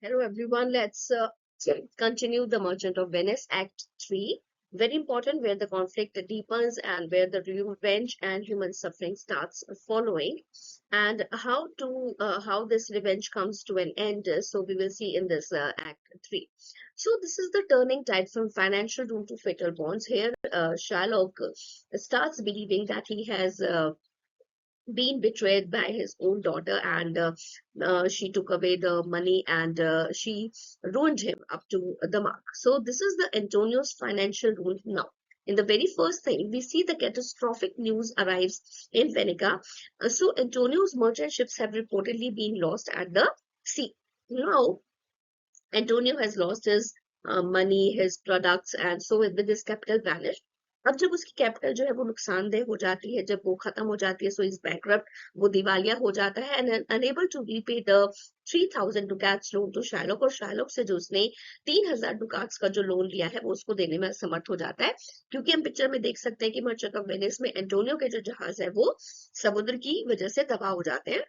Hello everyone, let's continue The Merchant of Venice, Act 3. Very important, where the conflict deepens and where the revenge and human suffering starts following, and how this revenge comes to an end. So we will see in this Act 3. So this is the turning tide from financial ruin to fatal bonds. Here, Shylock starts believing that he has been betrayed by his own daughter, and she took away the money, and she ruined him up to the mark. So this is the Antonio's financial ruin now. In the very first thing, we see the catastrophic news arrives in Veneca. So Antonio's merchant ships have reportedly been lost at the sea. Now Antonio has lost his money, his products, and so with his capital vanished. अब जब उसकी capital जो है वो नुकसानदेह हो जाती है, जब वो खत्म हो जाती है, सो इज बैंकरप्ट, वो दिवालिया हो जाता है and enable to repay the 3000 ducats loan to Shylock, और शार्लॉक से जो उसने 3000 डुकाट्स का जो लोन लिया है वो उसको देने में असमर्थ हो जाता है, क्योंकि हम पिक्चर में देख सकते हैं कि मर्चेंट ऑफ वेनिस में एंटोनियो के जो जहाज है वो समुद्र की वजह से तबाह हो जाते हैं.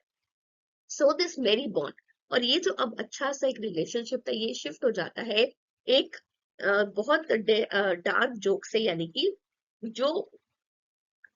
सो दिस मेरी बॉन्ड, और ये जो अब अच्छा सा एक रिलेशनशिप था, ये शिफ्ट हो जाता है एक बहुत डार्क जोक से, यानी कि जो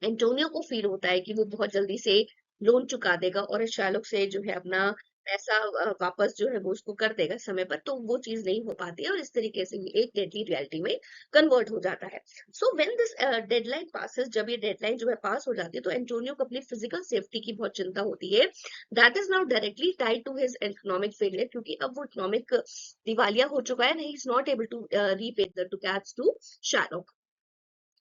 एंटोनियो को फील होता है कि वो बहुत जल्दी से लोन चुका देगा और शार्लॉक से जो है अपना पैसा वापस जो है वो उसको कर देगा समय पर, तो वो चीज नहीं हो पाती है और इस तरीके से ये एक डेडली रियलिटी में कन्वर्ट हो जाता है. So when this deadline passes, जब ये डेडलाइन जो है पास हो जाती है, तो एंटोनियो को अपनी फिजिकल सेफ्टी की बहुत चिंता होती है. That is now directly tied to his economic failure, क्योंकि अब वो इकोनॉमिक दिवालिया हो चुका है, he is not able to repay the ducats to Shylock.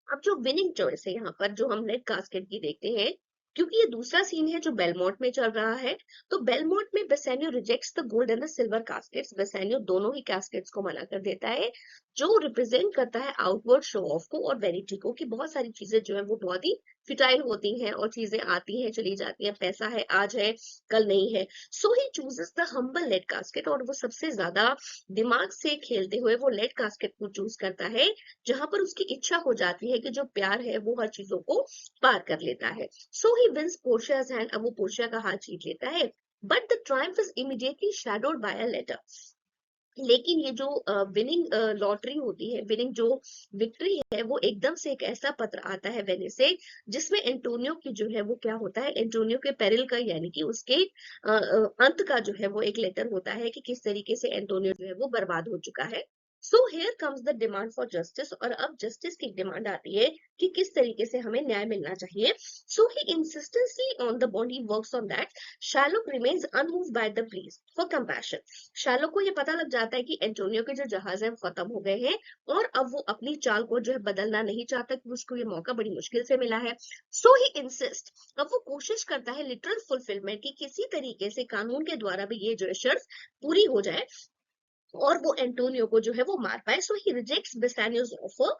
अब जो विनिंग चॉइस है यहाँ पर, जो हम नेट कास्केट की देखते हैं, क्योंकि ये दूसरा सीन है जो बेलमोंट में चल रहा है, तो बेलमोंट में Bassanio rejects the gold and the silver caskets. Bassanio दोनों ही कास्केट्स को मना कर देता है, जो रिप्रेजेंट करता है आउटवर्ड शो ऑफ को और वैनिटी को, कि बहुत सारी चीजें जो है वो बहुत ही फिटाइल होती हैं और चीजें आती हैं चली जाती हैं, पैसा है आज है कल नहीं है. So he chooses the humble lead casket, और वो सबसे ज्यादा दिमाग से खेलते हुए वो लेड कास्केट को चूज करता है, जहां पर उसकी इच्छा हो जाती है कि जो प्यार है वो हर चीजों को पार कर लेता है. सो ही विंस पोर्शियाज हैंड, अब वो पोर्शिया का हाथ जीत लेता है. But the triumph is immediately shadowed by a letter. लेकिन ये जो विनिंग लॉटरी होती है, विनिंग जो विक्ट्री है, वो एकदम से एक ऐसा पत्र आता है वेनिस से, जिसमें एंटोनियो की जो है वो क्या होता है, एंटोनियो के पेरिल का, यानी कि उसके अंत का जो है वो एक लेटर होता है कि किस तरीके से एंटोनियो जो है वो बर्बाद हो चुका है. So here comes the demand for justice, और अब जस्टिस की डिमांड आती है कि किस तरीके से हमें न्याय मिलना चाहिए. So he insistently on the bond, he works on that. Shylock remains unmoved by the pleas for compassion. Shylock को ये पता लग जाता है कि एंटोनियो के जो जहाज हैं खत्म हो गए हैं, और अब वो अपनी चाल को जो है बदलना नहीं चाहता, कि उसको ये मौका बड़ी मुश्किल से मिला है. सो ही इंसिस्ट, अब वो कोशिश करता है लिटरल फुलफिलमेंट की, किसी तरीके से कानून के द्वारा भी ये जो है शर्त पूरी हो जाए और वो एंटोनियो को जो है वो मार पाए. सो ही रिजेक्ट्स बेसानियोस ऑफर,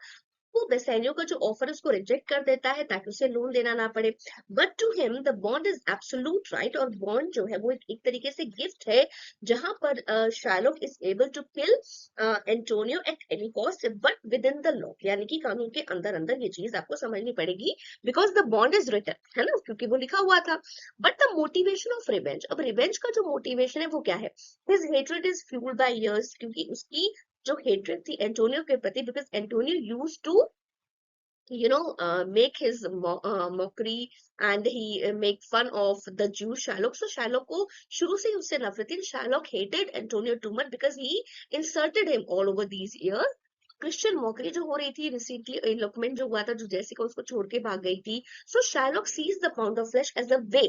वो बेसानियो का जो ऑफर है उसको रिजेक्ट कर देता है ताकि उसे लोन देना ना पड़े. But to him the bond is absolute right, और बॉन्ड जो है वो एक तरीके से गिफ्ट है, जहां पर Shylock is able to kill Antonio at any cost but within the law, यानी कि कानून के अंदर अंदर. ये चीज आपको समझनी पड़ेगी, because the bond is written, है ना, क्योंकि वो लिखा हुआ था. But the motivation of revenge, अब रिवेंज का जो मोटिवेशन है वो क्या है, his hatred is fuelled by years, क्योंकि उसकी जो हेट्रेड थी एंटोनियो के प्रति, because Antonio used to make his mockery, and he make fun of the Jew Shylock. So Shylock को शुरू से ही उससे नफरत थी. Shylock hated Antonio too much because he insulted him all over these years. Christian mockery जो हो रही थी, रिसेंटली इलोपमेंट जो हुआ था, जो जेसिका उसको छोड़ के भाग गई थी. So Shylock seize the pound of flesh as a way,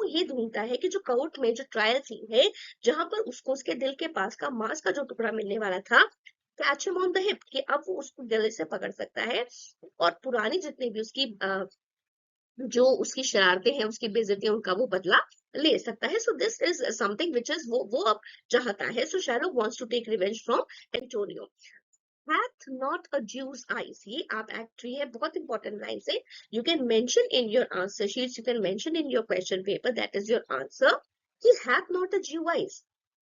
वो ये ढूंढता है कि जो कोर्ट में जो ट्रायल सीन है, जहां पर उसको उसके दिल के पास का मांस का जो टुकड़ा मिलने वाला था, catch him on the hip, कि अब वो उसको गले से पकड़ सकता है और पुरानी जितनी भी उसकी जो उसकी शरारतें हैं, उसकी बेइज्जतियां, उनका वो बदला ले सकता है. So this is something which is वो अब चाहता है. So Shylock wants to take revenge from Antonio. Hath not a Jew's eyes, ये आप एक्ट 3 है, बहुत इंपॉर्टेंट लाइन से. You can mention in your answer sheets, you can mention in your question paper, that is your answer, कि hath not a Jew eyes,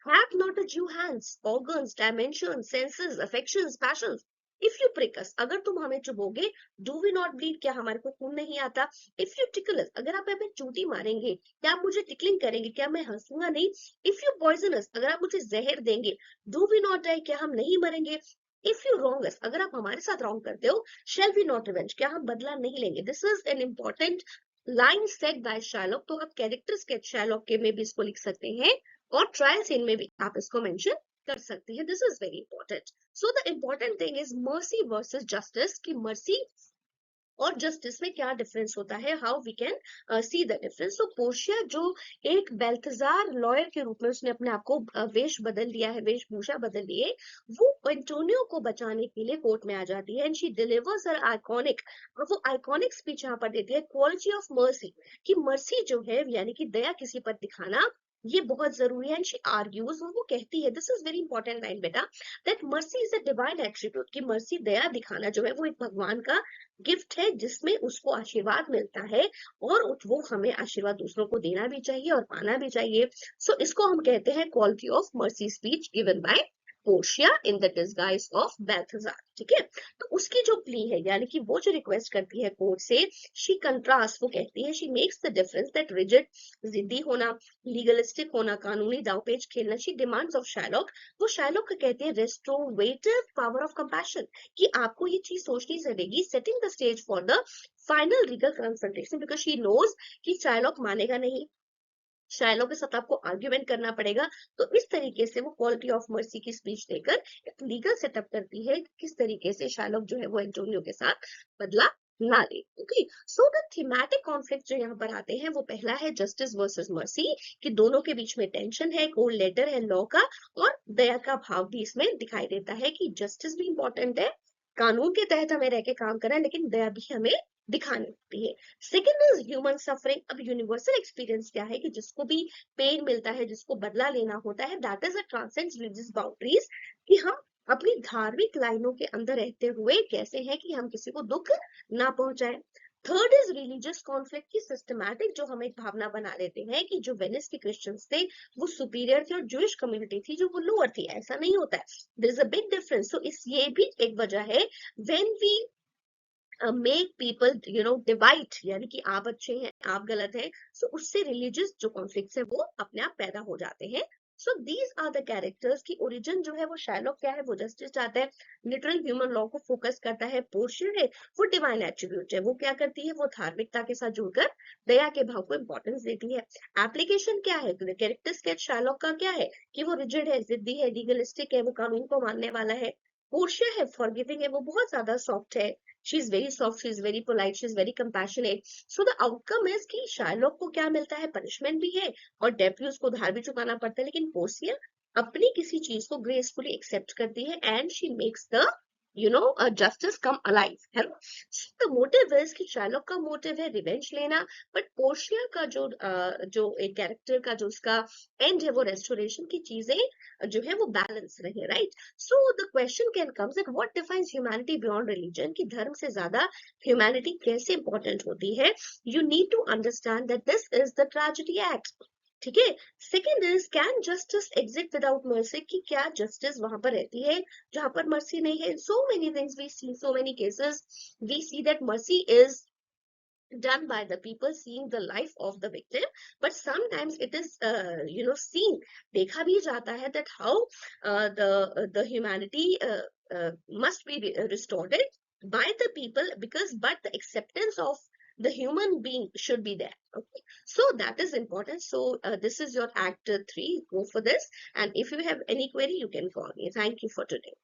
have not a Jew hands, organs, dimensions, senses, affections, passions. If you prick us, अगर तुम हमें चुभोगे, do we not bleed, क्या हमारे को खून नहीं आता? इफ यू tickle us, अगर आप हमें चूटी मारेंगे, क्या आप मुझे टिकलिंग करेंगे, क्या मैं हंसूंगा नहीं? इफ यू poison us, अगर आप मुझे जहर देंगे, do we not die, क्या हम नहीं मरेंगे? इफ यू wrong us, अगर आप हमारे साथ रॉन्ग करते हो, shall we not revenge, क्या हम बदला नहीं लेंगे? This is an important line set by Shylock. तो आप कैरेक्टर स्केच शैलॉक के में भी इसको लिख सकते हैं और ट्रायल सीन में भी आप इसको मेंशन कर सकते हैं। This is very important. So the important thing is mercy versus justice, की मर्सी और जस्टिस में क्या डिफरेंस होता है, how we can see the difference. तो पोर्शिया जो एक बेल्थजार लॉयर के रूप में उसने अपने आप को वेश बदल लिया है, वेशभूषा बदल लिए, वो एंटोनियो को बचाने के लिए कोर्ट में आ जाती है and she delivers her iconic, और वो आइकॉनिक स्पीच यहाँ पर देती है, क्वालिटी ऑफ मर्सी, कि मर्सी जो है यानी कि दया किसी पर दिखाना ये बहुत जरूरी है। एंड शी आर्ग्यूज, वो कहती है, this is very important line बेटा, that mercy is a divine attribute, कि मर्सी दया दिखाना जो है वो एक भगवान का गिफ्ट है जिसमें उसको आशीर्वाद मिलता है और वो हमें आशीर्वाद दूसरों को देना भी चाहिए और पाना भी चाहिए। सो इसको हम कहते हैं quality of mercy speech given by Portia in the disguise of Balthazar. ठीक है, तो उसकी जो प्ली है यानी कि वो जो रिक्वेस्ट करती है कोर्ट से, शी कंट्रास्ट, वो कहती है, she makes the difference that rigid, जिद्दी होना, लीगलिस्टिक होना, कानूनी दावपेच खेलना, शी डिमांड्स ऑफ शैलॉक, वो शैलॉक को कहते हैं रेस्टोरेटिव पावर ऑफ कंपैशन, कि आपको ये चीज सोचनी पड़ेगी, setting the stage for the final legal confrontation, because she knows कि शाइलॉक मानेगा नहीं, शाइलॉक के साथ आपको आर्ग्यूमेंट करना पड़ेगा। तो इस तरीके से वो क्वालिटी ऑफ मर्सी की स्पीच देकर एक लीगल सेटअप करती है किस तरीके से शाइलॉक जो है वो एंटोनियो के साथ बदला ना ले। Okay, so the thematic conflict जो यहाँ पर आते हैं वो पहला है जस्टिस वर्सेस मर्सी, कि दोनों के बीच में टेंशन है, कोल्ड लेटर है लॉ का, और दया का भाव भी इसमें दिखाई देता है कि जस्टिस भी इंपॉर्टेंट है, कानून के तहत हमें रह के काम करना है, लेकिन दया भी हमें दिखानी होती है। Second is human suffering. अब यूनिवर्सल एक्सपीरियंस क्या है कि जिसको भी पेन मिलता है, जिसको बदला लेना होता है, that is a transcends religious boundaries, कि हम अपनी धार्मिक लाइनों के अंदर रहते हुए कैसे हैं कि हम किसी को दुख ना पहुंचाए। थर्ड इज रिलीजियस कॉन्फ्लिक्ट, की सिस्टमैटिक जो हम एक भावना बना लेते हैं कि जो वेनिस के क्रिश्चियंस थे वो सुपीरियर थे और जूइश कम्युनिटी थी जो वो लोअर थी, ऐसा नहीं होता है, there is a big difference. तो इस ये भी एक वजह है when we make people divide, यानी कि आप अच्छे हैं आप गलत हैं, सो उससे रिलीजियस जो कॉन्फ्लिक्ट्स है वो अपने आप पैदा हो जाते हैं। So these are the characters की ओरिजिन जो है वो शाइलॉक क्या है, वो जस्टिस चाहता है, लिटरल ह्यूमन लॉ को फोकस करता है, पोर्शिया है वो डिवाइन एट्रीब्यूट है, वो क्या करती है, वो धार्मिकता के साथ जुड़कर दया के भाव को इंपॉर्टेंस देती है। एप्लीकेशन क्या है, कैरेक्टर स्केच शाइलॉक का क्या है कि वो रिजिड है, जिद्दी है, लीगलिस्टिक है, वो कानून को मानने वाला है। पोर्शिया है फॉरगिविंग है, वो बहुत ज्यादा सॉफ्ट है, she is very soft, she is very polite, she is very compassionate. So the outcome is कि शार्लॉक को क्या मिलता है, पनिशमेंट भी है और डेप्ट भी उसको धार भी चुकाना पड़ता है, लेकिन पोर्सिया अपनी किसी चीज को ग्रेसफुली एक्सेप्ट करती है and she makes the justice come alive है ना। द मोटिव इज कि शार्लॉक का मोटिव है रिवेंज लेना, बट पोर्शिया का जो एक कैरेक्टर का जो उसका एंड है वो रेस्टोरेशन की चीजें जो है वो बैलेंस रहे, right. So the question can comes that what defines humanity beyond religion, कि धर्म से ज्यादा ह्यूमैनिटी कैसे इंपॉर्टेंट होती है। You need to understand that this is the tragedy act. ठीक है, second is can justice exit without mercy, कि क्या जस्टिस वहां पर रहती है जहां पर मर्सी नहीं है। So many things we see, so many cases we see that mercy is done by the people seeing the life of the victim, but sometimes it is seen, देखा भी जाता है that how the humanity must be restored by the people, because but the acceptance of the human being should be there. Okay, so that is important. So this is your act 3, go for this, and if you have any query you can call me. Thank you for today.